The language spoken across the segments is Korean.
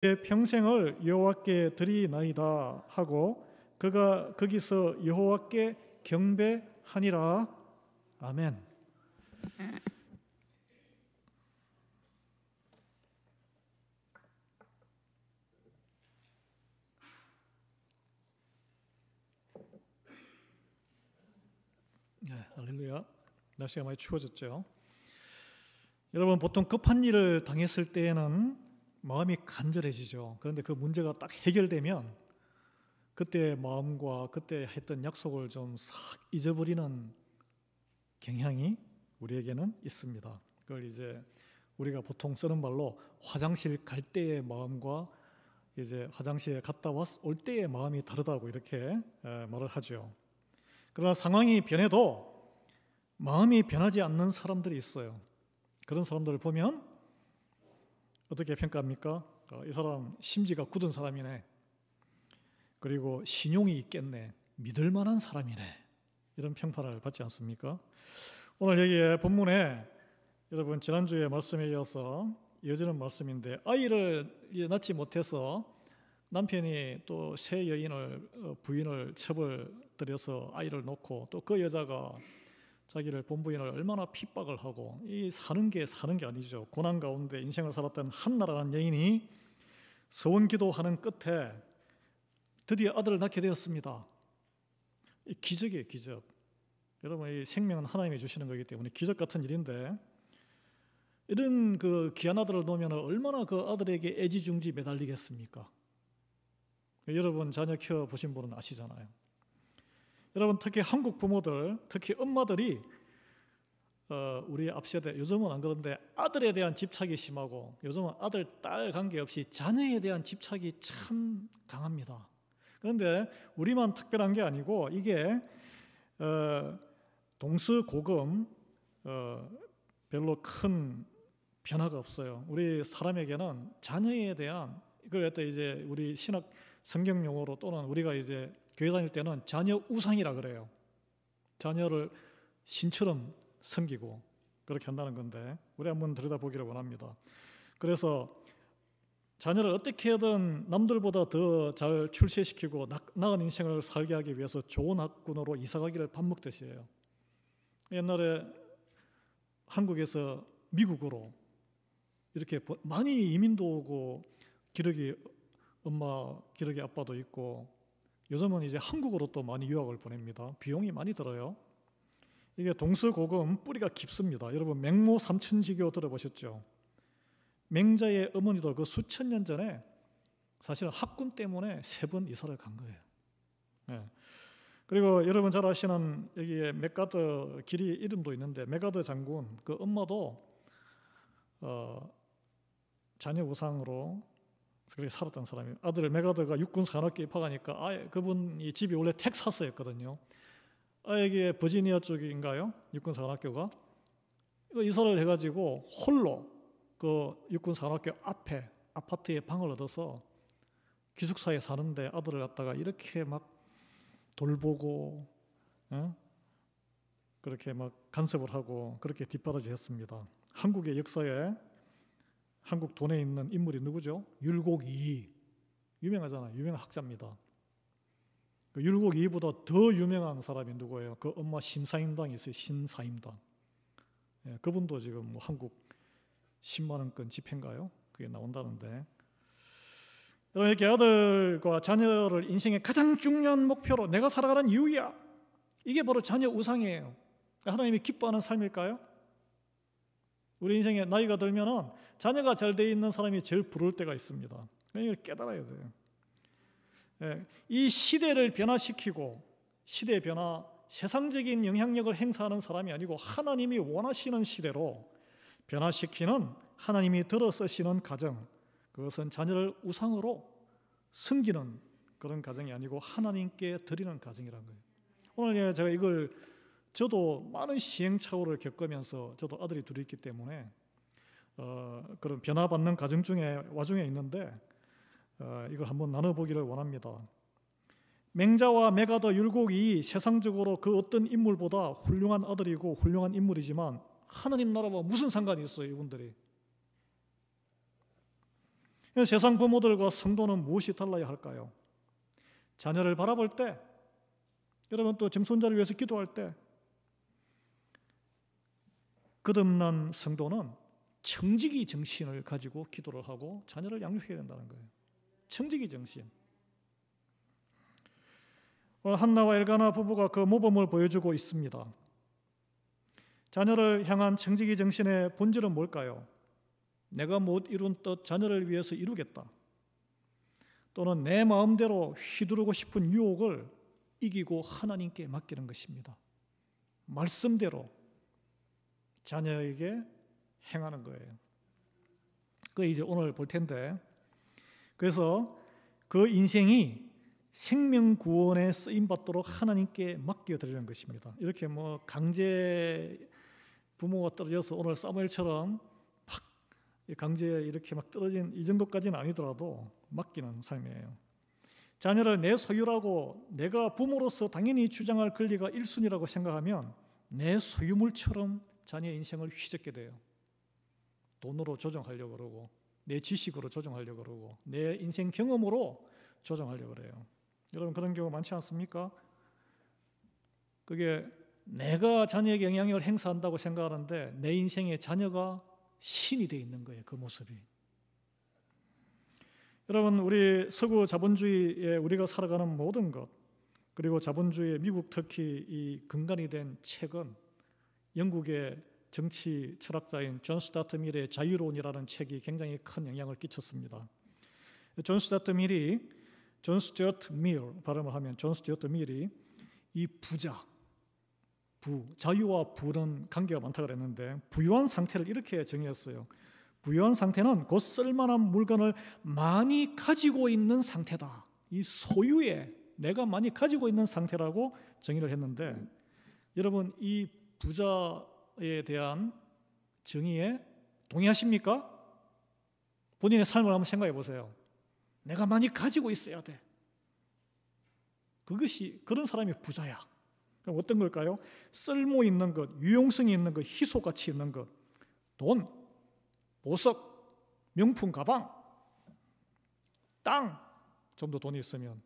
내 평생을 여호와께 드리나이다 하고 그가 거기서 여호와께 경배하니라. 아멘. 네, 할렐루야. 날씨가 많이 추워졌죠. 여러분, 보통 급한 일을 당했을 때에는 마음이 간절해지죠. 그런데 그 문제가 딱 해결되면 그때 마음과 그때 했던 약속을 좀 싹 잊어버리는 경향이 우리에게는 있습니다. 그걸 이제 우리가 보통 쓰는 말로 화장실 갈 때의 마음과 이제 화장실에 갔다 올 때의 마음이 다르다고 이렇게 말을 하죠. 그러나 상황이 변해도 마음이 변하지 않는 사람들이 있어요. 그런 사람들을 보면 어떻게 평가합니까? 이 사람 심지가 굳은 사람이네. 그리고 신용이 있겠네. 믿을 만한 사람이네. 이런 평판을 받지 않습니까? 오늘 여기에 본문에 여러분 지난주에 말씀에 이어서 이어지는 말씀인데, 아이를 낳지 못해서 남편이 또 새 여인을 부인을 첩을 들여서 아이를 놓고 또 그 여자가 자기를 본부인을 얼마나 핍박을 하고, 이 사는 게 아니죠. 고난 가운데 인생을 살았던 한나라는 여인이 서원 기도하는 끝에 드디어 아들을 낳게 되었습니다. 이 기적이에요, 기적. 여러분, 이 생명은 하나님이 주시는 거기 때문에 기적 같은 일인데, 이런 그 귀한 아들을 놓으면 얼마나 그 아들에게 애지중지 매달리겠습니까? 여러분 자녀 키워 보신 분은 아시잖아요. 여러분, 특히 한국 부모들, 특히 엄마들이 우리 앞세대, 요즘은 안 그런데 아들에 대한 집착이 심하고, 요즘은 아들, 딸 관계없이 자녀에 대한 집착이 참 강합니다. 그런데 우리만 특별한 게 아니고 이게 동서고금 별로 큰 변화가 없어요. 우리 사람에게는 자녀에 대한, 이걸 갖다 이제 우리 신학 성경 용어로 또는 우리가 이제 교회 다닐 때는 자녀 우상이라 그래요. 자녀를 신처럼 섬기고 그렇게 한다는 건데, 우리 한번 들여다보기를 원합니다. 그래서 자녀를 어떻게 하든 남들보다 더 잘 출세시키고 나은 인생을 살게 하기 위해서 좋은 학군으로 이사가기를 밥 먹듯이 해요. 옛날에 한국에서 미국으로 이렇게 많이 이민도 오고, 기러기 엄마, 기러기 아빠도 있고, 요즘은 이제 한국으로 또 많이 유학을 보냅니다. 비용이 많이 들어요. 이게 동서고금 뿌리가 깊습니다. 여러분, 맹모 삼천지교 들어보셨죠? 맹자의 어머니도 그 수천 년 전에 사실은 학군 때문에 3번 이사를 간 거예요. 네. 그리고 여러분 잘 아시는 여기에 맥가더 길이 이름도 있는데, 맥가더 장군 그 엄마도 자녀 우상으로 그렇게 살았던 사람이에요. 아들 맥가더가 육군 산악기에 입학하니까 그분이 집이 원래 텍사스였거든요. 여기 버지니아 쪽인가요? 육군 산악교가 이사를 해가지고 홀로 그 육군 산악교 앞에 아파트에 방을 얻어서 기숙사에 사는데, 아들을 갖다가 이렇게 막 돌보고 그렇게 막 간섭을 하고 그렇게 뒷바라지 했습니다. 한국의 역사에 한국 돈에 있는 인물이 누구죠? 율곡이. 유명하잖아요. 유명한 학자입니다. 그 율곡이보다 더 유명한 사람이 누구예요? 그 엄마 심사임당이 있어요. 심사임당. 예, 그분도 지금 뭐 한국 10만 원권 집회인가요? 그게 나온다는데, 여러분, 이렇게 아들과 자녀를 인생의 가장 중요한 목표로 내가 살아가는 이유야. 이게 바로 자녀 우상이에요. 하나님이 기뻐하는 삶일까요? 우리 인생에 나이가 들면은 자녀가 잘 돼 있는 사람이 제일 부러울 때가 있습니다. 이걸 깨달아야 돼요. 예, 이 시대를 변화시키고, 시대의 변화, 세상적인 영향력을 행사하는 사람이 아니고 하나님이 원하시는 시대로 변화시키는, 하나님이 들어 쓰시는 가정, 그것은 자녀를 우상으로 섬기는 그런 가정이 아니고 하나님께 드리는 가정이라는 거예요. 오늘 제가 이걸, 저도 많은 시행착오를 겪으면서, 저도 아들이 둘이 있기 때문에 그런 변화받는 가정 중에 와중에 있는데 이걸 한번 나눠보기를 원합니다. 맹자와 맥가더 율곡이 세상적으로 그 어떤 인물보다 훌륭한 아들이고 훌륭한 인물이지만 하나님 나라와 무슨 상관이 있어요, 이분들이? 세상 부모들과 성도는 무엇이 달라야 할까요? 자녀를 바라볼 때, 여러분 또 증손자를 위해서 기도할 때, 거듭난 성도는 청지기 정신을 가지고 기도를 하고 자녀를 양육해야 된다는 거예요. 청지기 정신. 오늘 한나와 엘가나 부부가 그 모범을 보여주고 있습니다. 자녀를 향한 청지기 정신의 본질은 뭘까요? 내가 못 이룬 뜻 자녀를 위해서 이루겠다. 또는 내 마음대로 휘두르고 싶은 유혹을 이기고 하나님께 맡기는 것입니다. 말씀대로 자녀에게 행하는 거예요. 그 이제 오늘 볼 텐데, 그래서 그 인생이 생명 구원에 쓰임 받도록 하나님께 맡겨 드리는 것입니다. 이렇게 뭐 강제 부모가 떨어져서 오늘 사무엘처럼 막 강제 이렇게 막 떨어진 이 정도까지는 아니더라도 맡기는 삶이에요. 자녀를 내 소유라고 내가 부모로서 당연히 주장할 권리가 1순위라고 생각하면 내 소유물처럼 자녀의 인생을 휘젓게 돼요. 돈으로 조정하려고 그러고 내 지식으로 조정하려고 그러고 내 인생 경험으로 조정하려고 그래요. 여러분 그런 경우 많지 않습니까? 그게 내가 자녀에게 영향력을 행사한다고 생각하는데 내 인생에 자녀가 신이 되어 있는 거예요. 그 모습이. 여러분 우리 서구 자본주의에 우리가 살아가는 모든 것, 그리고 자본주의 미국 특히 이 근간이 된 책은 영국의 정치 철학자인 존 스튜어트 밀의 자유론이라는 책이 굉장히 큰 영향을 끼쳤습니다. 존 스튜어트 밀이 발음을 하면 존 스튜어트 밀이 이 자유와 부는 관계가 많다고 그랬는데 부유한 상태를 이렇게 정의했어요. 부유한 상태는 곧 쓸만한 물건을 많이 가지고 있는 상태다. 이 소유에 내가 많이 가지고 있는 상태라고 정의를 했는데, 여러분 이 부자에 대한 정의에 동의하십니까? 본인의 삶을 한번 생각해 보세요. 내가 많이 가지고 있어야 돼. 그런 사람이 부자야. 그럼 어떤 걸까요? 쓸모 있는 것, 유용성이 있는 것, 희소가치 있는 것, 돈, 보석, 명품 가방, 땅, 좀 더 돈이 있으면,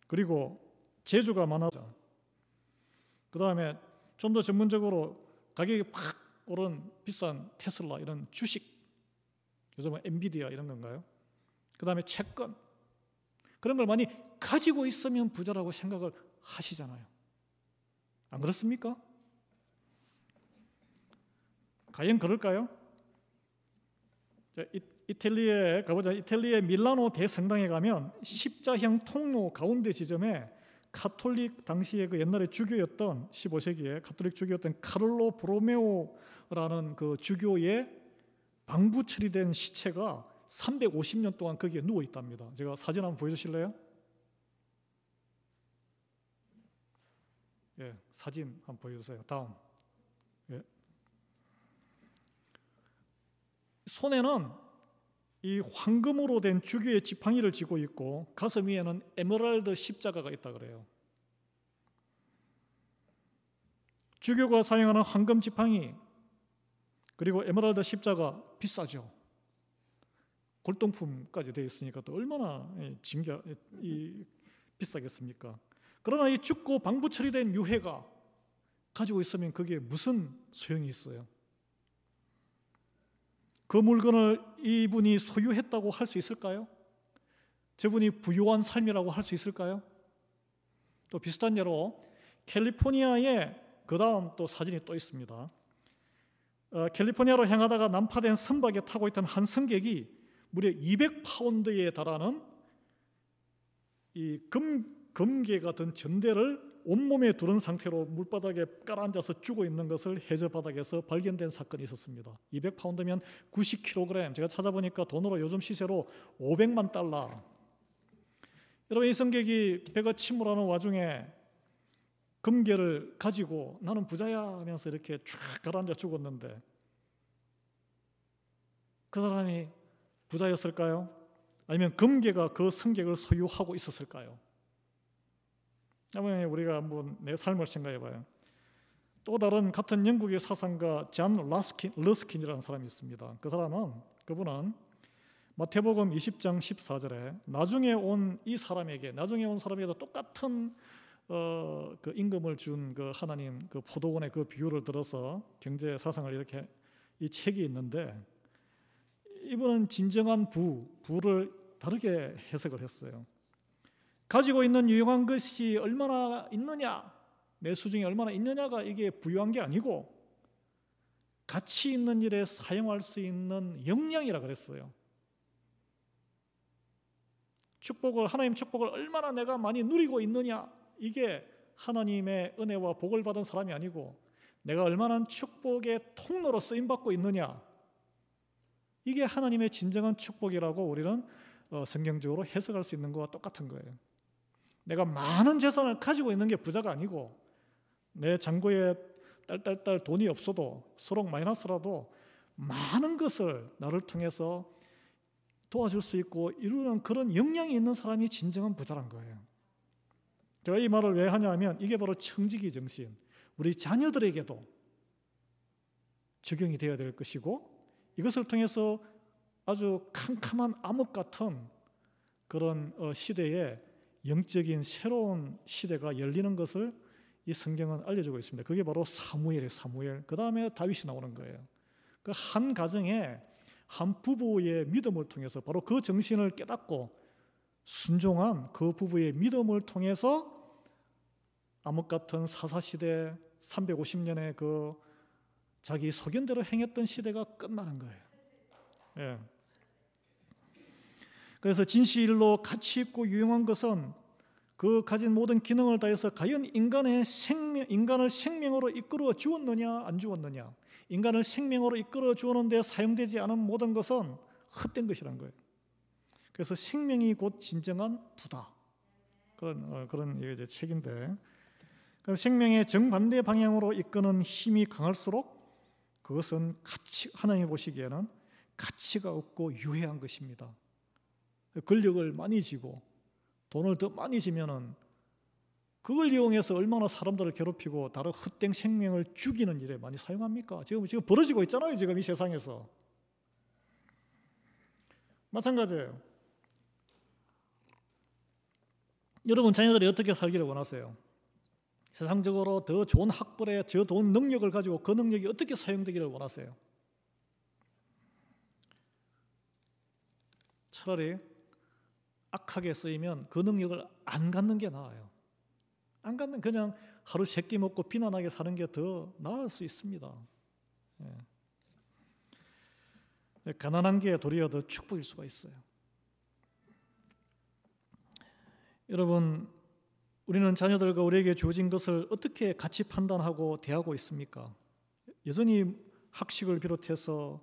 그리고 재주가 많아져. 그 다음에 좀 더 전문적으로 가격이 팍 오른 비싼 테슬라 이런 주식, 요즘은 엔비디아 이런 건가요? 그 다음에 채권, 그런 걸 많이 가지고 있으면 부자라고 생각을 하시잖아요. 안 그렇습니까? 과연 그럴까요? 이탈리아에 가보자. 이탈리아의 밀라노 대성당에 가면 십자형 통로 가운데 지점에 카톨릭 당시에 그 옛날에 주교였던 15세기에 카톨릭 주교였던 카를로 보로메오라는 그 주교의 방부 처리된 시체가 350년 동안 거기에 누워 있답니다. 제가 사진 한번 보여주실래요? 예, 사진 한번 보여주세요. 다음. 예. 손에는 이 황금으로 된 주교의 지팡이를 쥐고 있고 가슴 위에는 에메랄드 십자가가 있다 그래요. 주교가 사용하는 황금 지팡이 그리고 에메랄드 십자가 비싸죠. 골동품까지 되어 있으니까 또 얼마나 비싸겠습니까? 그러나 이 죽고 방부 처리된 유해가 가지고 있으면 그게 무슨 소용이 있어요? 그 물건을 이분이 소유했다고 할 수 있을까요? 저분이 부유한 삶이라고 할 수 있을까요? 또 비슷한 예로 캘리포니아에 그 다음 또 사진이 또 있습니다. 캘리포니아로 향하다가 난파된 선박에 타고 있던 한 승객이 무려 200파운드에 달하는 이 금괴가 든 전대를 온몸에 두른 상태로 물바닥에 깔아앉아서 죽어 있는 것을 해저 바닥에서 발견된 사건이 있었습니다. 200파운드면 90kg, 제가 찾아보니까 돈으로 요즘 시세로 500만 달러. 여러분 이 승객이 배가 침몰하는 와중에 금괴를 가지고 나는 부자야 하면서 이렇게 쫙 가라앉아 죽었는데 그 사람이 부자였을까요? 아니면 금괴가 그 승객을 소유하고 있었을까요? 우리가 한번 내 삶을 생각해 봐요. 또 다른 같은 영국의 사상가 존 러스킨이라는 사람이 있습니다. 그분은 마태복음 20장 14절에 나중에 온 사람에게도 똑같은 그 임금을 준 그 하나님 그 포도원의 그 비유를 들어서 경제 사상을 이렇게 이 책이 있는데, 이분은 진정한 부를 다르게 해석을 했어요. 가지고 있는 유용한 것이 얼마나 있느냐, 내 수중에 얼마나 있느냐가 이게 부유한 게 아니고 가치 있는 일에 사용할 수 있는 역량이라 그랬어요. 하나님 축복을 얼마나 내가 많이 누리고 있느냐, 이게 하나님의 은혜와 복을 받은 사람이 아니고 내가 얼마나 축복의 통로로 쓰임받고 있느냐, 이게 하나님의 진정한 축복이라고 우리는 성경적으로 해석할 수 있는 것과 똑같은 거예요. 내가 많은 재산을 가지고 있는 게 부자가 아니고 내 잔고에 딸딸딸 돈이 없어도 수록 마이너스라도 많은 것을 나를 통해서 도와줄 수 있고 이루는 그런 역량이 있는 사람이 진정한 부자란 거예요. 제가 이 말을 왜 하냐면 이게 바로 청지기 정신, 우리 자녀들에게도 적용이 되어야 될 것이고, 이것을 통해서 아주 캄캄한 암흑 같은 그런 시대에 영적인 새로운 시대가 열리는 것을 이 성경은 알려주고 있습니다. 그게 바로 사무엘, 그 다음에 다윗이 나오는 거예요. 그 한 가정에 한 부부의 믿음을 통해서 바로 그 정신을 깨닫고 순종한 그 부부의 믿음을 통해서 암흑 같은 사사시대 350년의 그 자기 소견대로 행했던 시대가 끝나는 거예요. 예. 그래서 진실로 가치 있고 유용한 것은 그 가진 모든 기능을 다해서 과연 인간을 생명으로 이끌어 주었느냐 안 주었느냐, 인간을 생명으로 이끌어 주었는데 사용되지 않은 모든 것은 헛된 것이란 거예요. 그래서 생명이 곧 진정한 부다, 그런 이제 책인데, 생명의 정반대 방향으로 이끄는 힘이 강할수록 그것은 하나님이 보시기에는 가치가 없고 유해한 것입니다. 권력을 많이 쥐고 돈을 더 많이 지면은 그걸 이용해서 얼마나 사람들을 괴롭히고 다른 헛된 생명을 죽이는 일에 많이 사용합니까? 지금 벌어지고 있잖아요. 지금 이 세상에서 마찬가지예요. 여러분 자녀들이 어떻게 살기를 원하세요? 세상적으로 더 좋은 학벌에 더 좋은 능력을 가지고 그 능력이 어떻게 사용되기를 원하세요? 차라리 악하게 쓰이면 그 능력을 안 갖는 게 나아요. 안 갖는, 그냥 하루 세 끼 먹고 비난하게 사는 게 더 나을 수 있습니다. 가난한 게 도리어 더 축복일 수가 있어요. 여러분, 우리는 자녀들과 우리에게 주어진 것을 어떻게 가치 판단하고 대하고 있습니까? 여전히 학식을 비롯해서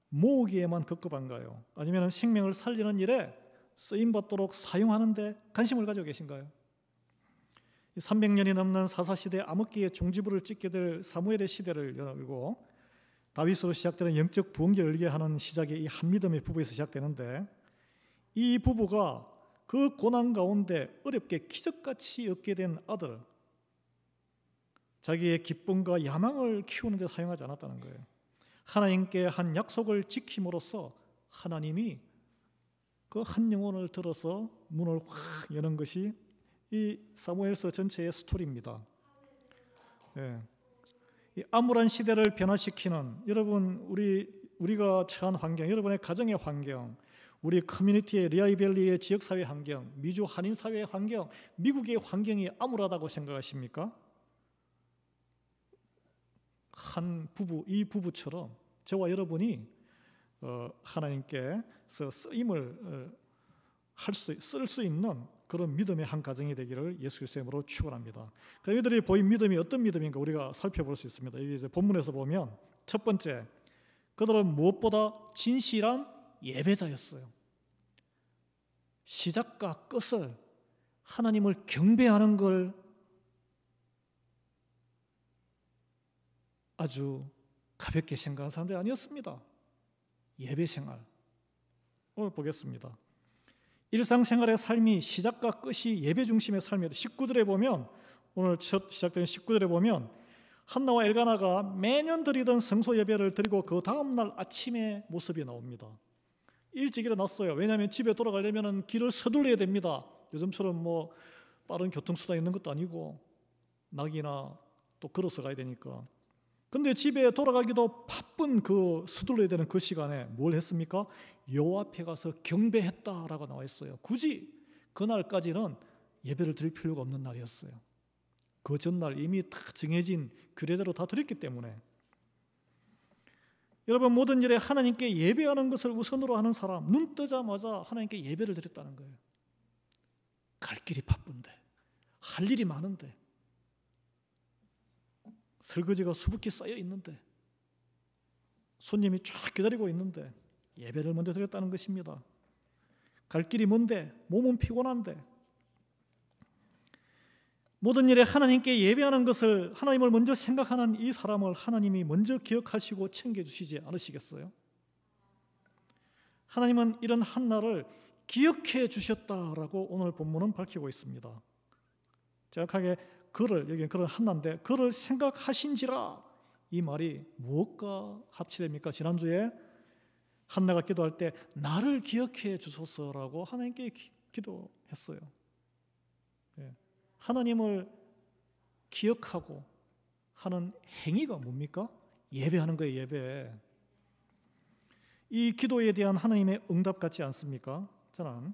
모으기에만 급급한가요? 아니면 생명을 살리는 일에 쓰임받도록 사용하는 데 관심을 가지고 계신가요? 300년이 넘는 사사시대 암흑기의 종지부를 찍게 될 사무엘의 시대를 열고 다윗으로 시작되는 영적 부흥기를 열게 하는 시작이 이 한믿음의 부부에서 시작되는데, 이 부부가 그 고난 가운데 어렵게 기적같이 얻게 된 아들, 자기의 기쁨과 야망을 키우는 데 사용하지 않았다는 거예요. 하나님께 한 약속을 지킴으로써 하나님이 그 한 영혼을 들어서 문을 확 여는 것이 이 사무엘서 전체의 스토리입니다. 이 암울한 시대를 변화시키는, 여러분 우리가 처한 환경, 여러분의 가정의 환경, 우리 커뮤니티의 리아이밸리의 지역사회 환경, 미주 한인사회의 환경, 미국의 환경이 암울하다고 생각하십니까? 이 부부처럼 저와 여러분이 하나님께서 쓰임을 쓸 수 있는 그런 믿음의 한 가정이 되기를 예수 그리스도의 이름으로 축원합니다. 그들이 보인 믿음이 어떤 믿음인가 우리가 살펴볼 수 있습니다. 이제 본문에서 보면 첫 번째, 그들은 무엇보다 진실한 예배자였어요. 시작과 끝을 하나님을 경배하는 걸 아주 가볍게 생각한 사람들이 아니었습니다. 예배 생활, 오늘 보겠습니다. 일상생활의 삶이 시작과 끝이 예배 중심의 삶이다. 19절에 보면, 오늘 첫 시작되는 19절에 보면 한나와 엘가나가 매년 드리던 성소 예배를 드리고 그 다음 날 아침에 모습이 나옵니다. 일찍 일어났어요. 왜냐하면 집에 돌아가려면 길을 서둘러야 됩니다. 요즘처럼 뭐 빠른 교통수단이 있는 것도 아니고 낙이나 또 걸어서 가야 되니까. 근데 집에 돌아가기도 바쁜 그 서둘러야 되는 그 시간에 뭘 했습니까? 여호와 앞에 가서 경배했다라고 나와 있어요. 굳이 그날까지는 예배를 드릴 필요가 없는 날이었어요. 그 전날 이미 다 정해진 규례대로 다 드렸기 때문에. 여러분, 모든 일에 하나님께 예배하는 것을 우선으로 하는 사람, 눈 뜨자마자 하나님께 예배를 드렸다는 거예요. 갈 길이 바쁜데, 할 일이 많은데, 설거지가 수북히 쌓여 있는데, 손님이 쫙 기다리고 있는데 예배를 먼저 드렸다는 것입니다. 갈 길이 먼데, 몸은 피곤한데, 모든 일에 하나님께 예배하는 것을, 하나님을 먼저 생각하는 이 사람을 하나님이 먼저 기억하시고 챙겨주시지 않으시겠어요? 하나님은 이런 한나를 기억해 주셨다라고 오늘 본문은 밝히고 있습니다. 정확하게 그를, 여기는 그런 한나인데, 그를 생각하신지라, 이 말이 무엇과 합치됩니까? 지난주에 한나가 기도할 때 나를 기억해 주소서라고 하나님께 기도했어요. 하나님을 기억하고 하는 행위가 뭡니까? 예배하는 거예요. 예배. 이 기도에 대한 하나님의 응답 같지 않습니까? 저는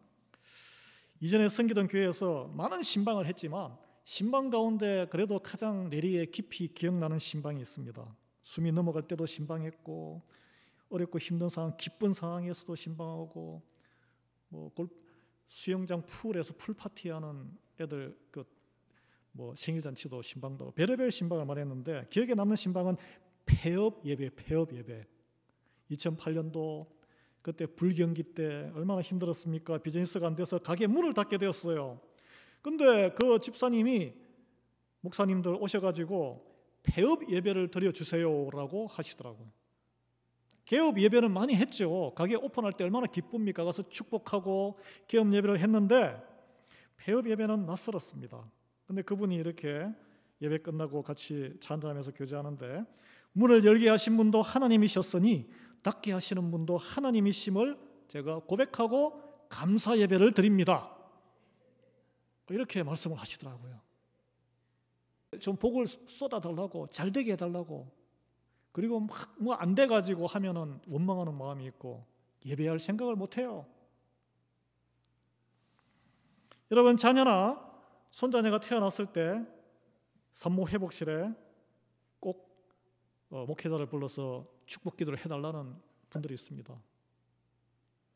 이전에 섬기던 교회에서 많은 신방을 했지만 신방 가운데 그래도 가장 내리에 깊이 기억나는 신방이 있습니다. 숨이 넘어갈 때도 신방했고, 어렵고 힘든 상황, 기쁜 상황에서도 신방하고, 뭐 수영장 풀에서 풀파티하는 애들 뭐 생일잔치도 신방도 하고 별의별 신방을 말했는데, 기억에 남는 신방은 폐업 예배. 2008년도 그때 불경기 때 얼마나 힘들었습니까? 비즈니스가 안 돼서 가게 문을 닫게 되었어요. 근데 그 집사님이, 목사님들 오셔가지고 폐업 예배를 드려주세요라고 하시더라고요. 개업 예배는 많이 했죠. 가게 오픈할 때 얼마나 기쁩니까? 가서 축복하고 개업 예배를 했는데 폐업 예배는 낯설었습니다. 근데 그분이 이렇게 예배 끝나고 같이 차 한잔하면서 교제하는데, 문을 열게 하신 분도 하나님이셨으니 닫게 하시는 분도 하나님이심을 제가 고백하고 감사 예배를 드립니다. 이렇게 말씀을 하시더라고요. 좀 복을 쏟아달라고, 잘 되게 해달라고, 그리고 막 뭐 안 돼가지고 하면은 원망하는 마음이 있고 예배할 생각을 못해요. 여러분, 자녀나 손자녀가 태어났을 때 산모 회복실에 꼭 목회자를 불러서 축복 기도를 해달라는 분들이 있습니다.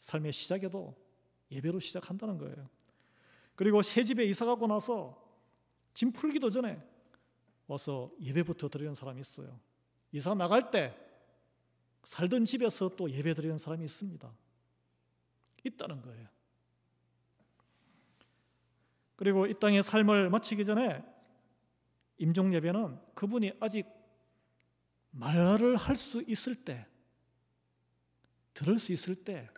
삶의 시작에도 예배로 시작한다는 거예요. 그리고 새 집에 이사 가고 나서 짐 풀기도 전에 와서 예배부터 드리는 사람이 있어요. 이사 나갈 때 살던 집에서 또 예배 드리는 사람이 있습니다. 있다는 거예요. 그리고 이 땅의 삶을 마치기 전에 임종 예배는 그분이 아직 말을 할 수 있을 때, 들을 수 있을 때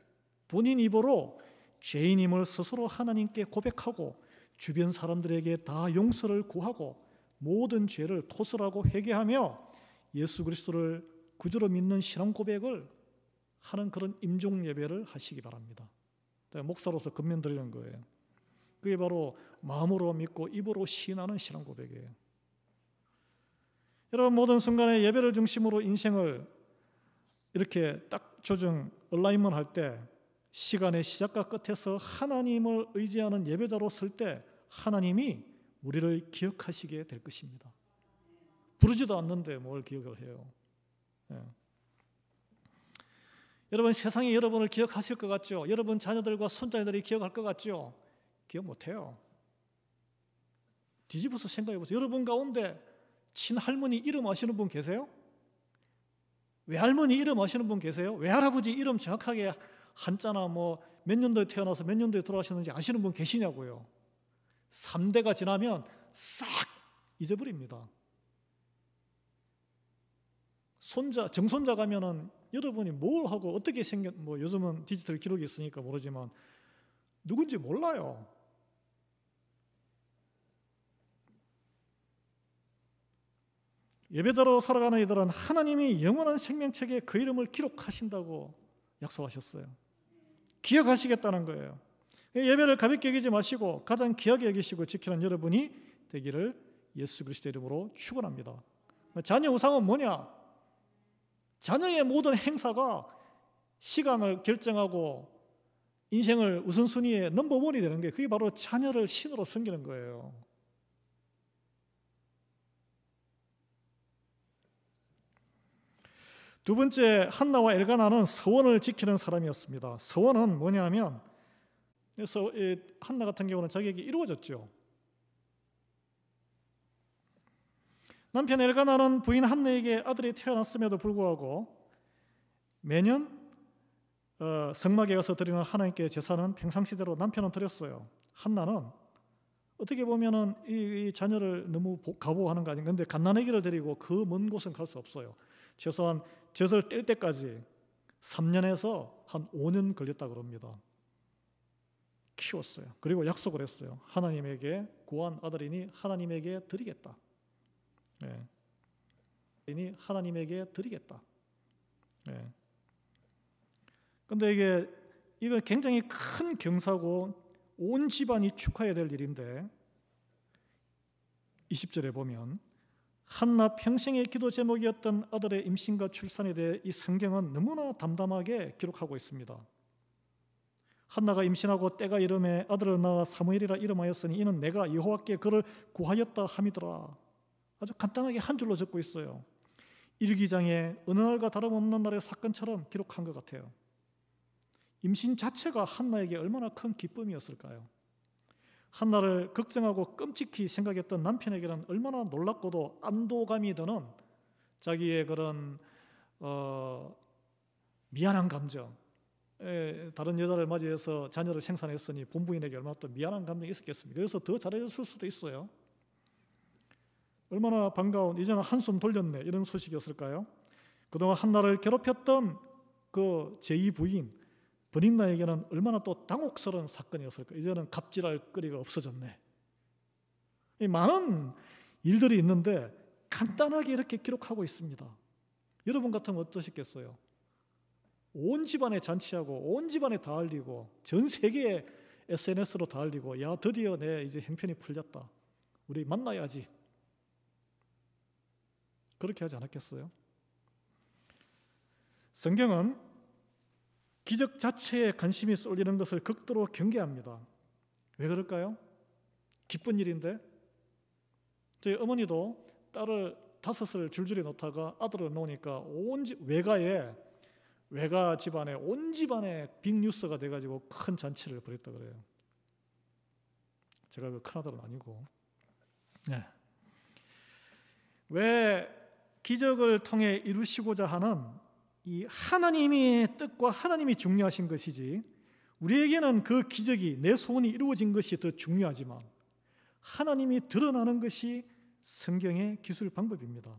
본인 입으로 죄인임을 스스로 하나님께 고백하고 주변 사람들에게 다 용서를 구하고 모든 죄를 토설하고 회개하며 예수 그리스도를 구주로 믿는 신앙 고백을 하는 그런 임종 예배를 하시기 바랍니다. 목사로서 권면드리는 거예요. 그게 바로 마음으로 믿고 입으로 시인하는 신앙 고백이에요. 여러분, 모든 순간에 예배를 중심으로 인생을 이렇게 딱 조정, 얼라인먼 할 때, 시간의 시작과 끝에서 하나님을 의지하는 예배자로 설 때 하나님이 우리를 기억하시게 될 것입니다. 부르지도 않는데 뭘 기억을 해요. 여러분, 세상이 여러분을 기억하실 것 같죠? 여러분 자녀들과 손자녀들이 기억할 것 같죠? 기억 못해요. 뒤집어서 생각해 보세요. 여러분 가운데 친할머니 이름 아시는 분 계세요? 외할머니 이름 아시는 분 계세요? 외할아버지 이름 정확하게 한자나 뭐 몇 년도에 태어나서 몇 년도에 돌아가셨는지 아시는 분 계시냐고요? 3대가 지나면 싹 잊어버립니다. 정손자 가면은 여러분이 뭘 하고 어떻게 뭐 요즘은 디지털 기록이 있으니까 모르지만 누군지 몰라요. 예배자로 살아가는 이들은 하나님이 영원한 생명책에 그 이름을 기록하신다고 약속하셨어요. 기억하시겠다는 거예요. 예배를 가볍게 여기지 마시고 가장 귀하게 여기시고 지키는 여러분이 되기를 예수 그리스도의 이름으로 축원합니다. 자녀 우상은 뭐냐? 자녀의 모든 행사가 시간을 결정하고 인생을 우선순위에 넘버원이 되는 게, 그게 바로 자녀를 신으로 섬기는 거예요. 두 번째, 한나와 엘가나는 서원을 지키는 사람이었습니다. 서원은 뭐냐면, 그래서 한나 같은 경우는 자기에게 이루어졌죠. 남편 엘가나는 부인 한나에게 아들이 태어났음에도 불구하고 매년 성막에 가서 드리는 하나님께 제사는 평상시대로 남편은 드렸어요. 한나는 어떻게 보면은 이 자녀를 너무 가보하는 거 아닌가. 근데 갓난아기를 데리고 그 먼 곳은 갈 수 없어요. 최소한 젖을 뗄 때까지 3년에서 한 5년 걸렸다고 그럽니다. 키웠어요. 그리고 약속을 했어요. 하나님에게 구한 아들이니 하나님에게 드리겠다. 네. 하나님에게 드리겠다. 네. 근데 이건 굉장히 큰 경사고 온 집안이 축하해야 될 일인데, 20절에 보면 한나 평생의 기도 제목이었던 아들의 임신과 출산에 대해 이 성경은 너무나 담담하게 기록하고 있습니다. 한나가 임신하고 때가 이름에 아들을 낳아 사무엘이라 이름하였으니 이는 내가 여호와께 그를 구하였다 함이더라. 아주 간단하게 한 줄로 적고 있어요. 일기장에 어느 날과 다름없는 날의 사건처럼 기록한 것 같아요. 임신 자체가 한나에게 얼마나 큰 기쁨이었을까요? 한나를 걱정하고 끔찍히 생각했던 남편에게는 얼마나 놀랍고도 안도감이 드는 자기의 그런 미안한 감정, 다른 여자를 맞이해서 자녀를 생산했으니 본부인에게 얼마나 또 미안한 감정이 있었겠습니까? 그래서 더 잘해줬을 수도 있어요. 얼마나 반가운, 이제는 한숨 돌렸네, 이런 소식이었을까요? 그동안 한나를 괴롭혔던 그 제2부인 브닌나에게는 얼마나 또 당혹스러운 사건이었을까? 이제는 갑질할 거리가 없어졌네. 많은 일들이 있는데 간단하게 이렇게 기록하고 있습니다. 여러분 같으면 어떠셨겠어요? 온 집안에 잔치하고 온 집안에 다 알리고 전 세계에 SNS로 다 알리고, 야 드디어 내 이제 형편이 풀렸다, 우리 만나야지, 그렇게 하지 않았겠어요? 성경은 기적 자체에 관심이 쏠리는 것을 극도로 경계합니다. 왜 그럴까요? 기쁜 일인데. 저희 어머니도 딸을 5을 줄줄이 놓다가 아들을 놓으니까 온 외가 집안에 온 집안에 빅뉴스가 돼가지고 큰 잔치를 벌였다 그래요. 제가 그 큰아들은 아니고. 네. 왜 기적을 통해 이루시고자 하는 이 하나님의 뜻과 하나님이 중요하신 것이지, 우리에게는 그 기적이, 내 소원이 이루어진 것이 더 중요하지만 하나님이 드러나는 것이 성경의 기술 방법입니다.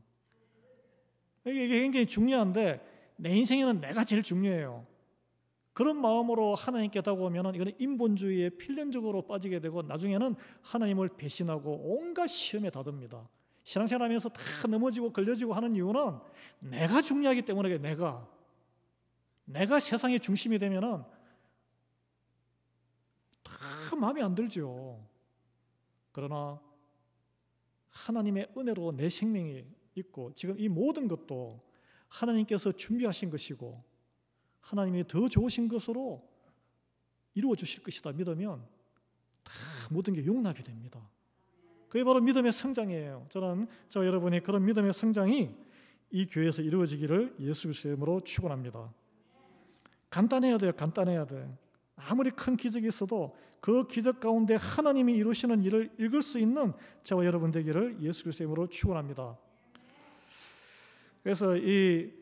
이게 굉장히 중요한데 내 인생에는 내가 제일 중요해요. 그런 마음으로 하나님께 다가오면 이거는 인본주의에 필연적으로 빠지게 되고 나중에는 하나님을 배신하고 온갖 시험에 다듭니다. 신앙생활하면서 다 넘어지고 걸려지고 하는 이유는 내가 중요하기 때문에. 내가 세상의 중심이 되면은 다 마음에 안 들죠. 그러나 하나님의 은혜로 내 생명이 있고 지금 이 모든 것도 하나님께서 준비하신 것이고 하나님이 더 좋으신 것으로 이루어 주실 것이다 믿으면 다 모든 게 용납이 됩니다. 그게 바로 믿음의 성장이에요. 저는 저와 여러분이 그런 믿음의 성장이 이 교회에서 이루어지기를 예수 그리스도의 이름으로 축원합니다. 간단해야 돼요. 간단해야 돼. 아무리 큰 기적이 있어도 그 기적 가운데 하나님이 이루시는 일을 읽을 수 있는 저와 여러분 되기를 예수 그리스도의 이름으로 축원합니다. 그래서 이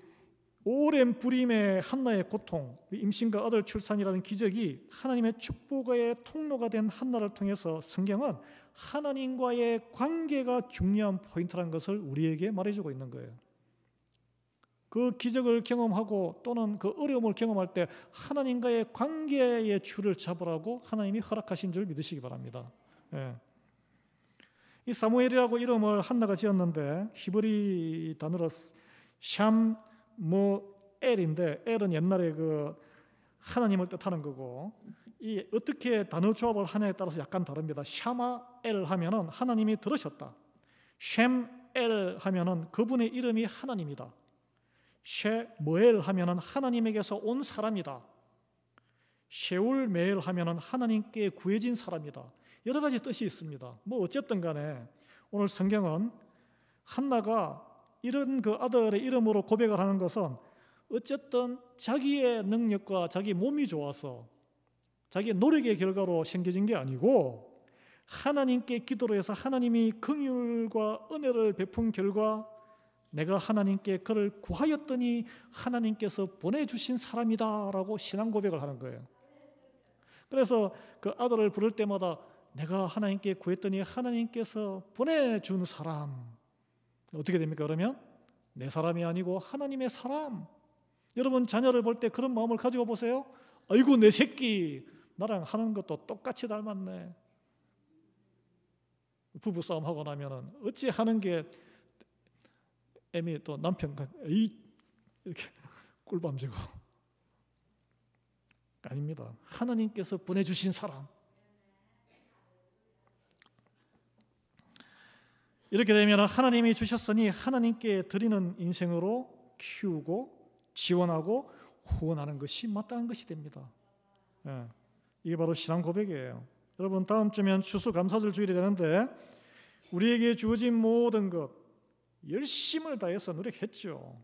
오랜 불임의 한나의 고통, 임신과 아들 출산이라는 기적이 하나님의 축복의 통로가 된 한나를 통해서 성경은 하나님과의 관계가 중요한 포인트라는 것을 우리에게 말해주고 있는 거예요. 그 기적을 경험하고 또는 그 어려움을 경험할 때 하나님과의 관계의 줄을 잡으라고 하나님이 허락하신 줄 믿으시기 바랍니다. 예. 이 사무엘이라고 이름을 한나가 지었는데 히브리 단어로 샴 엘인데, 엘은 옛날에 그 하나님을 뜻하는 거고, 이 어떻게 단어 조합을 하냐에 따라서 약간 다릅니다. 샤마엘 하면은 하나님이 들으셨다. 셴엘 하면은 그분의 이름이 하나님이다. 쉐므엘 하면은 하나님에게서 온 사람이다. 쉐울메엘 하면은 하나님께 구해진 사람이다. 여러 가지 뜻이 있습니다. 뭐 어쨌든 간에 오늘 성경은 한나가 이런 그 아들의 이름으로 고백을 하는 것은 어쨌든 자기의 능력과 자기 몸이 좋아서 자기의 노력의 결과로 생겨진 게 아니고 하나님께 기도를 해서 하나님이 긍휼과 은혜를 베푼 결과 내가 하나님께 그를 구하였더니 하나님께서 보내주신 사람이다라고 신앙 고백을 하는 거예요. 그래서 그 아들을 부를 때마다 내가 하나님께 구했더니 하나님께서 보내준 사람, 어떻게 됩니까? 그러면 내 사람이 아니고 하나님의 사람. 여러분 자녀를 볼 때 그런 마음을 가지고 보세요. 아이고 내 새끼 나랑 하는 것도 똑같이 닮았네. 부부싸움 하고 나면은 어찌 하는 게 애미 또 남편과 이렇게 꿀밤지고. 아닙니다. 하나님께서 보내주신 사람. 이렇게 되면 하나님이 주셨으니 하나님께 드리는 인생으로 키우고 지원하고 후원하는 것이 마땅한 것이 됩니다. 이게 바로 신앙 고백이에요. 여러분 다음 주면 추수감사절 주일이 되는데 우리에게 주어진 모든 것 열심을 다해서 노력했죠.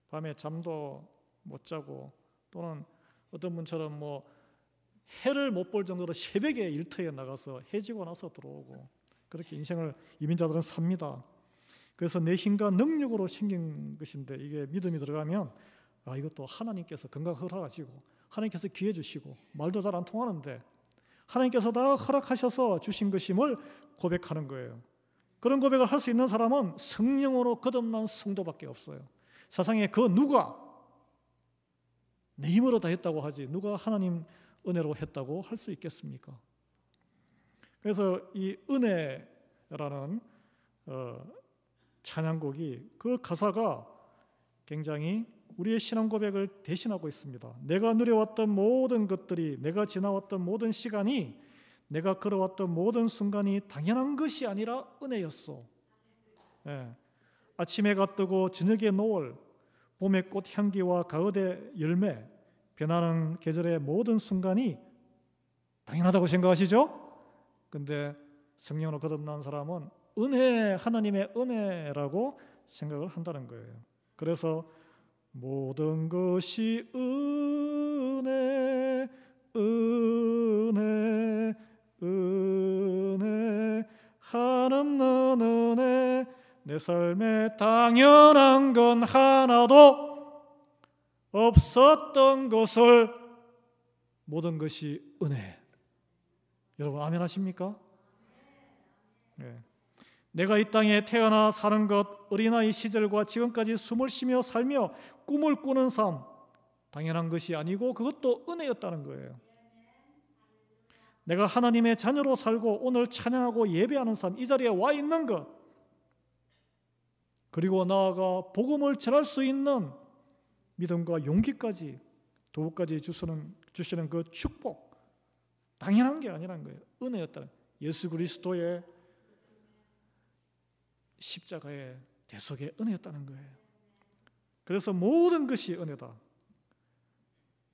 밤에 잠도 못 자고 또는 어떤 분처럼 뭐 해를 못 볼 정도로 새벽에 일터에 나가서 해 지고 나서 들어오고 그렇게 인생을 이민자들은 삽니다. 그래서 내 힘과 능력으로 생긴 것인데 이게 믿음이 들어가면 이것도 하나님께서 건강 허락하시고 하나님께서 기회 주시고 말도 잘 안 통하는데 하나님께서 다 허락하셔서 주신 것임을 고백하는 거예요. 그런 고백을 할 수 있는 사람은 성령으로 거듭난 성도밖에 없어요. 세상에 그 누가 내 힘으로 다 했다고 하지 누가 하나님 은혜로 했다고 할 수 있겠습니까? 그래서 이 은혜라는 찬양곡이 그 가사가 굉장히 우리의 신앙 고백을 대신하고 있습니다. 내가 누려왔던 모든 것들이 내가 지나왔던 모든 시간이 내가 걸어왔던 모든 순간이 당연한 것이 아니라 은혜였어. 아침에 가 뜨고 저녁에 노을 봄의 꽃 향기와 가을의 열매 변하는 계절의 모든 순간이 당연하다고 생각하시죠? 근데 성령으로 거듭난 사람은 은혜, 하나님의 은혜라고 생각을 한다는 거예요. 그래서 모든 것이 은혜, 은혜, 은혜, 한없는 은혜, 내 삶에 당연한 건 하나도 없었던 것을 모든 것이 은혜. 여러분 아멘 하십니까? 네. 내가 이 땅에 태어나 사는 것, 어린아이 시절과 지금까지 숨을 쉬며 살며 꿈을 꾸는 삶 당연한 것이 아니고 그것도 은혜였다는 거예요. 내가 하나님의 자녀로 살고 오늘 찬양하고 예배하는 삶, 이 자리에 와 있는 것, 그리고 나아가 복음을 전할 수 있는 믿음과 용기까지 도구까지 주시는 그 축복, 당연한 게 아니라는 거예요. 은혜였다는 거예요. 예수 그리스도의 십자가의 대속의 은혜였다는 거예요. 그래서 모든 것이 은혜다.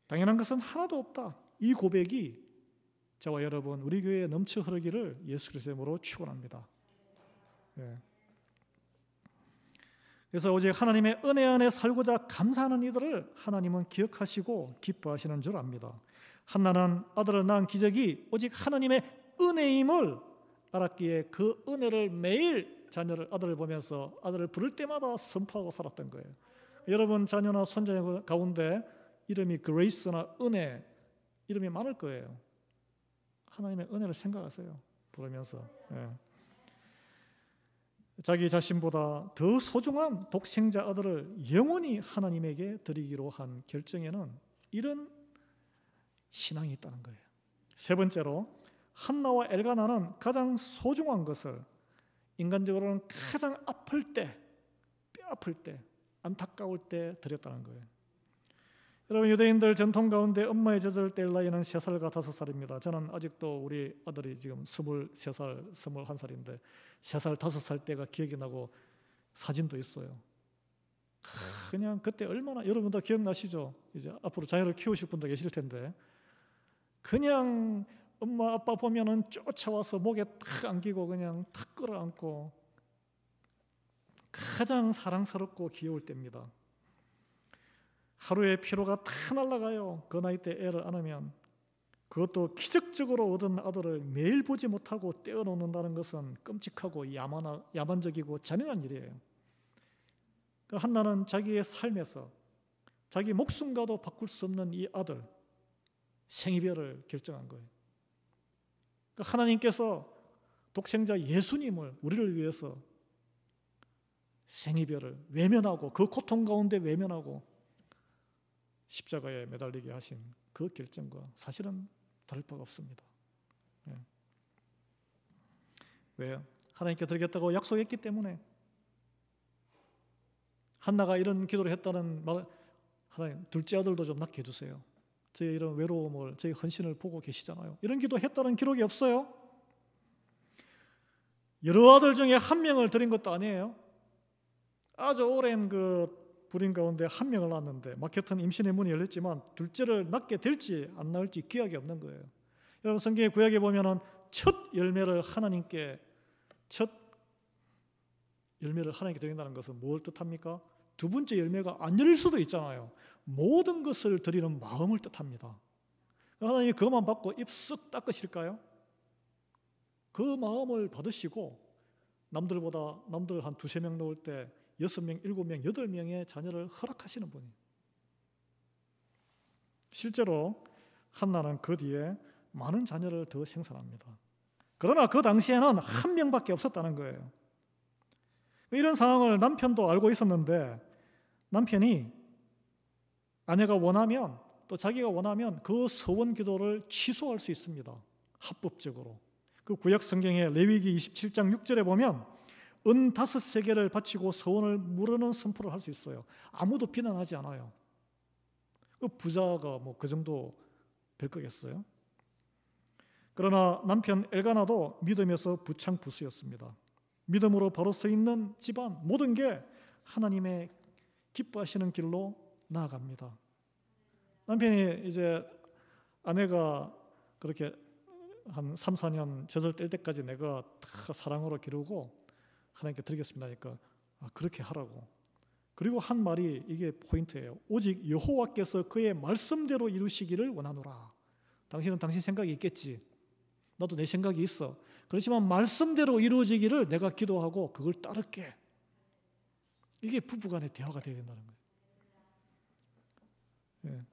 당연한 것은 하나도 없다. 이 고백이 저와 여러분 우리 교회에 넘쳐 흐르기를 예수 그리스도의 이름으로 축원합니다. 그래서 오직 하나님의 은혜 안에 살고자 감사하는 이들을 하나님은 기억하시고 기뻐하시는 줄 압니다. 한나는 아들을 낳은 기적이 오직 하나님의 은혜임을 알았기에 그 은혜를 매일 아들을 보면서 아들을 부를 때마다 선포하고 살았던 거예요. 여러분 자녀나 손자 가운데 이름이 그레이스나 은혜 이름이 많을 거예요. 하나님의 은혜를 생각하세요. 부르면서 자기 자신보다 더 소중한 독생자 아들을 영원히 하나님에게 드리기로 한 결정에는 이런 신앙이 있다는 거예요. 세 번째로 한나와 엘가나는 가장 소중한 것을 인간적으로는 가장 아플 때, 뼈 아플 때, 안타까울 때 드렸다는 거예요. 여러분, 유대인들 전통 가운데 엄마의 젖을 뗄 나이는 3살과 5살입니다. 저는 아직도 우리 아들이 지금 23살, 21살인데 3살, 5살 때가 기억이 나고 사진도 있어요. 그냥 그때 얼마나, 여러분도 기억나시죠? 이제 앞으로 자녀를 키우실 분도 계실 텐데 그냥 엄마 아빠 보면은 쫓아와서 목에 탁 안기고 그냥 탁 끌어안고 가장 사랑스럽고 귀여울 때입니다. 하루의 피로가 다 날아가요. 그 나이 때 애를 안으면. 그것도 기적적으로 얻은 아들을 매일 보지 못하고 떼어놓는다는 것은 끔찍하고 야만적이고 잔인한 일이에요. 한나는 자기의 삶에서 자기 목숨과도 바꿀 수 없는 이 아들 생이별을 결정한 거예요. 하나님께서 독생자 예수님을 우리를 위해서 생이별을 외면하고 그 고통 가운데 외면하고 십자가에 매달리게 하신 그 결정과 사실은 다를 바가 없습니다. 왜요? 하나님께 드리겠다고 약속했기 때문에. 한나가 이런 기도를 했다는 말, 하나님 둘째 아들도 좀 낳게 해주세요. 저의 이런 외로움을, 저의 헌신을 보고 계시잖아요. 이런 기도 했다는 기록이 없어요. 여러 아들 중에 한 명을 드린 것도 아니에요. 아주 오랜 그 불임 가운데 한 명을 낳았는데 막혔던 임신의 문이 열렸지만 둘째를 낳게 될지 안 낳을지 기약이 없는 거예요. 여러분, 성경의 구약에 보면은 첫 열매를 하나님께 드린다는 것은 뭘 뜻합니까? 두 번째 열매가 안 열릴 수도 있잖아요. 모든 것을 드리는 마음을 뜻합니다. 하나님이 그것만 받고 입 쓱 닦으실까요? 그 마음을 받으시고 남들 한 2-3명 놓을 때 6명, 7명, 8명의 자녀를 허락하시는 분이에요. 실제로 한나는 그 뒤에 많은 자녀를 더 생산합니다. 그러나 그 당시에는 한 명밖에 없었다는 거예요. 이런 상황을 남편도 알고 있었는데 남편이 아내가 원하면 또 자기가 원하면 그 서원 기도를 취소할 수 있습니다. 합법적으로. 그 구약 성경의 레위기 27장 6절에 보면 은 5세겔을 바치고 서원을 무르는 선포를 할 수 있어요. 아무도 비난하지 않아요. 그 부자가 뭐 그 정도 될 거겠어요? 그러나 남편 엘가나도 믿음에서 부창부수였습니다. 믿음으로 바로 서 있는 집안, 모든 게 하나님의 기뻐하시는 길로 나아갑니다. 남편이 이제 아내가 그렇게 한 3-4년 젖을 뗄 때까지 내가 다 사랑으로 기르고 하나님께 드리겠습니다 하니까 그렇게 하라고. 그리고 한 말이 이게 포인트예요. 오직 여호와께서 그의 말씀대로 이루시기를 원하노라. 당신은 당신 생각이 있겠지. 나도 내 생각이 있어. 그렇지만 말씀대로 이루어지기를 내가 기도하고 그걸 따를게. 이게 부부간의 대화가 되어야 된다는 거예요.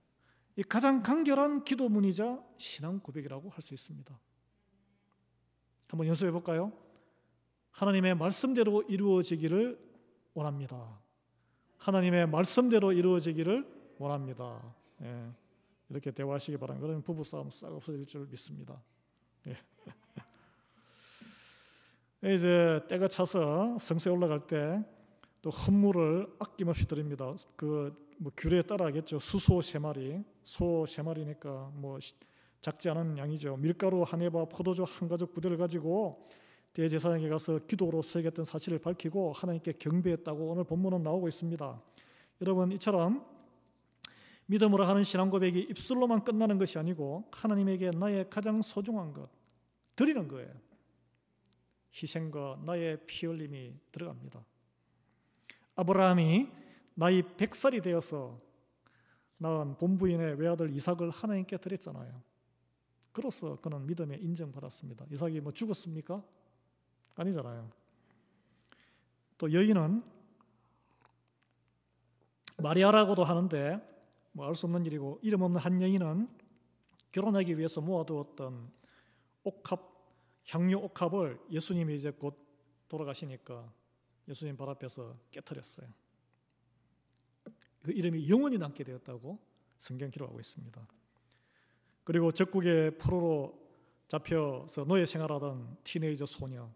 이 가장 간결한 기도문이자 신앙 고백이라고 할 수 있습니다. 한번 연습해 볼까요? 하나님의 말씀대로 이루어지기를 원합니다. 하나님의 말씀대로 이루어지기를 원합니다. 이렇게 대화하시기 바랍니다. 그러면 부부싸움 싹 없어질 줄 믿습니다. 이제 때가 차서 성소에 올라갈 때 또 헌물을 아낌없이 드립니다. 뭐 규례에 따라 하겠죠. 수소 3마리, 소 3마리니까 뭐 작지 않은 양이죠. 밀가루 1에바, 포도주 1가죽 부대를 가지고 대제사장에 가서 기도로 서겠다는 사실을 밝히고 하나님께 경배했다고 오늘 본문은 나오고 있습니다. 여러분, 이처럼 믿음으로 하는 신앙 고백이 입술로만 끝나는 것이 아니고 하나님에게 나의 가장 소중한 것 드리는 거예요. 희생과 나의 피 흘림이 들어갑니다. 아브라함이 나이 100살이 되어서 낳은 본부인의 외아들 이삭을 하나님께 드렸잖아요. 그로써 그는 믿음에 인정받았습니다. 이삭이 뭐 죽었습니까? 아니잖아요. 또 여인은 마리아라고도 하는데 뭐 알 수 없는 일이고, 이름 없는 한 여인은 결혼하기 위해서 모아두었던 향유 옥합을 예수님이 이제 곧 돌아가시니까 예수님 발 앞에서 깨트렸어요. 그 이름이 영원히 남게 되었다고 성경 기록하고 있습니다. 그리고 적국의 포로로 잡혀서 노예 생활하던 티네이저 소녀,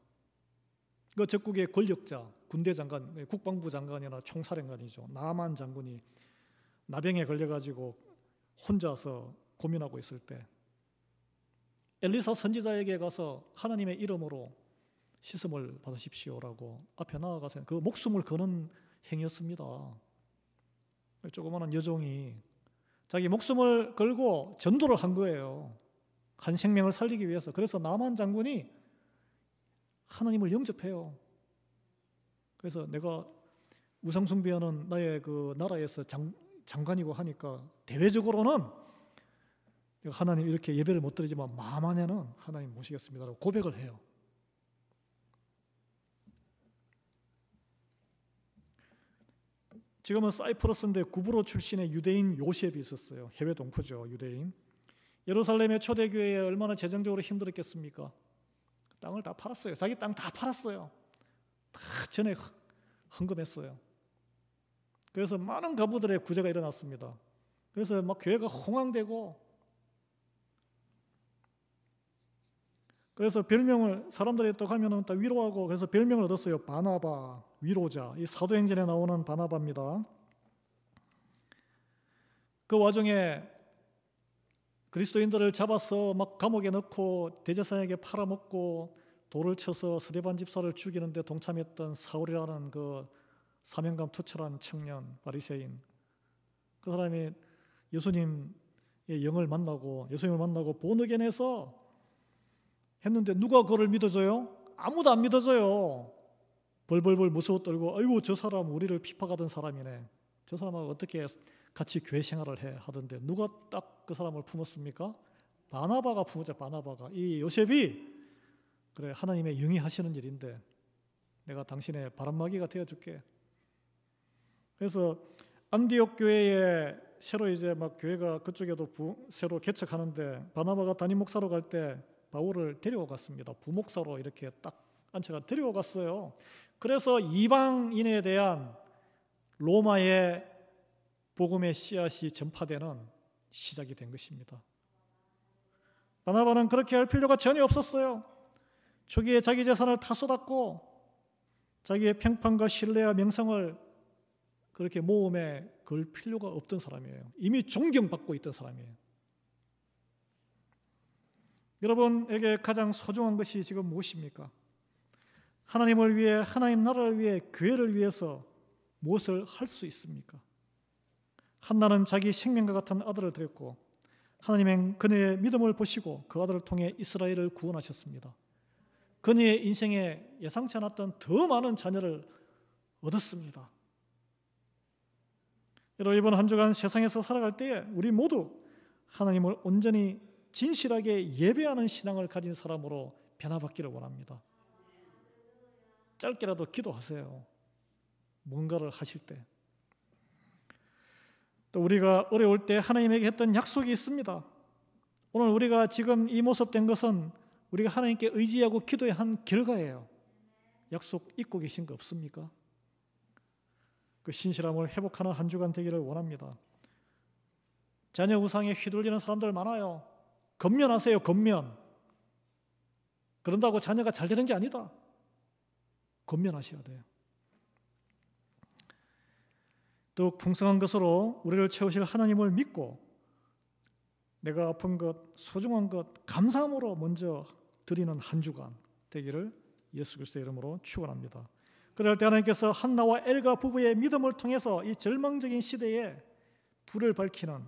그 적국의 권력자, 군대 장관, 국방부 장관이나 총사령관이죠. 나만 장군이 나병에 걸려가지고 혼자서 고민하고 있을 때 엘리사 선지자에게 가서 하나님의 이름으로 씻음을 받으십시오라고 앞에 나아가서 그 목숨을 거는 행위였습니다. 조그마한 여종이 자기 목숨을 걸고 전도를 한 거예요. 한 생명을 살리기 위해서. 그래서 나만 장군이 하나님을 영접해요. 그래서 내가 우상숭배하는 나의 그 나라에서 장관이고 하니까 대외적으로는 하나님 이렇게 예배를 못 드리지만 마음 안에는 하나님 모시겠습니다라고 고백을 해요. 지금은 사이프러스인데 구브로 출신의 유대인 요셉이 있었어요. 해외 동포죠, 유대인. 예루살렘의 초대교회에 얼마나 재정적으로 힘들었겠습니까? 땅을 다 팔았어요. 자기 땅 다 팔았어요. 다 전에 헌금했어요. 그래서 많은 가부들의 구제가 일어났습니다. 그래서 막 교회가 홍황되고, 그래서 별명을 사람들이 또 가면은 또 위로하고, 그래서 별명을 얻었어요. 바나바, 위로자. 이 사도행전에 나오는 바나바입니다. 그 와중에 그리스도인들을 잡아서 막 감옥에 넣고 대제사장에게 팔아먹고 돌을 쳐서 스데반 집사를 죽이는데 동참했던 사울이라는 그 사명감 투철한 청년 바리새인, 그 사람이 예수님의 영을 만나고 예수님을 만나고 본의견해서 했는데 누가 그를 믿어줘요? 아무도 안 믿어줘요. 벌벌벌 무서워 떨고, 아이고 저 사람 우리를 핍박하던 사람이네, 저 사람하고 어떻게 같이 교회 생활을 해 하던데 누가 딱 그 사람을 품었습니까? 바나바가 품었죠. 바나바가. 이 요셉이 그래, 하나님의 영이 하시는 일인데 내가 당신의 바람막이가 되어줄게. 그래서 안디옥 교회에 새로 이제 막 교회가 그쪽에도 새로 개척하는데 바나바가 담임 목사로 갈 때 바울을 데려갔습니다. 부목사로 이렇게 딱 안채가 데려갔어요. 그래서 이방인에 대한 로마의 복음의 씨앗이 전파되는 시작이 된 것입니다. 바나바는 그렇게 할 필요가 전혀 없었어요. 초기에 자기 재산을 다 쏟았고 자기의 평판과 신뢰와 명성을 그렇게 모험에 걸 필요가 없던 사람이에요. 이미 존경받고 있던 사람이에요. 여러분에게 가장 소중한 것이 지금 무엇입니까? 하나님을 위해, 하나님 나라를 위해, 교회를 위해서 무엇을 할 수 있습니까? 한나는 자기 생명과 같은 아들을 드렸고 하나님은 그녀의 믿음을 보시고 그 아들을 통해 이스라엘을 구원하셨습니다. 그녀의 인생에 예상치 않았던 더 많은 자녀를 얻었습니다. 여러분, 이번 한 주간 세상에서 살아갈 때에 우리 모두 하나님을 온전히 진실하게 예배하는 신앙을 가진 사람으로 변화받기를 원합니다. 짧게라도 기도하세요. 뭔가를 하실 때. 또 우리가 어려울 때 하나님에게 했던 약속이 있습니다. 오늘 우리가 지금 이 모습 된 것은 우리가 하나님께 의지하고 기도의 한 결과예요. 약속 잊고 계신 거 없습니까? 그 신실함을 회복하는 한 주간 되기를 원합니다. 자녀 우상에 휘둘리는 사람들 많아요. 건면하세요. 건면. 그런다고 자녀가 잘 되는 게 아니다. 건면하셔야 돼요. 더욱 풍성한 것으로 우리를 채우실 하나님을 믿고 내가 아픈 것, 소중한 것, 감사함으로 먼저 드리는 한 주간 되기를 예수 그리스도의 이름으로 축원합니다. 그럴 때 하나님께서 한나와 엘가 부부의 믿음을 통해서 이 절망적인 시대에 불을 밝히는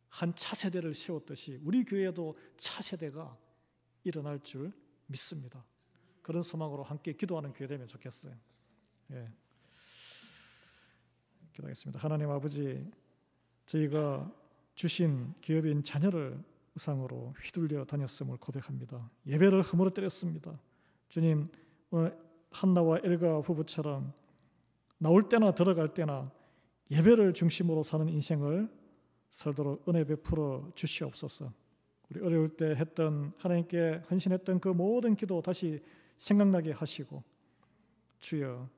한 차세대를 세웠듯이 우리 교회에도 차세대가 일어날 줄 믿습니다. 그런 소망으로 함께 기도하는 교회 되면 좋겠어요. 예. 기도하겠습니다. 하나님 아버지, 저희가 주신 기업인 자녀를 우상으로 휘둘려 다녔음을 고백합니다. 예배를 허물어뜨렸습니다. 주님, 오늘 한나와 엘가 부부처럼 나올 때나 들어갈 때나 예배를 중심으로 사는 인생을 살도록 은혜 베풀어 주시옵소서. 우리 어려울 때 했던, 하나님께 헌신했던 그 모든 기도 다시 생각나게 하시고, 주여,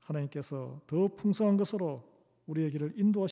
하나님께서 더 풍성한 것으로 우리의 길을 인도하시옵소서.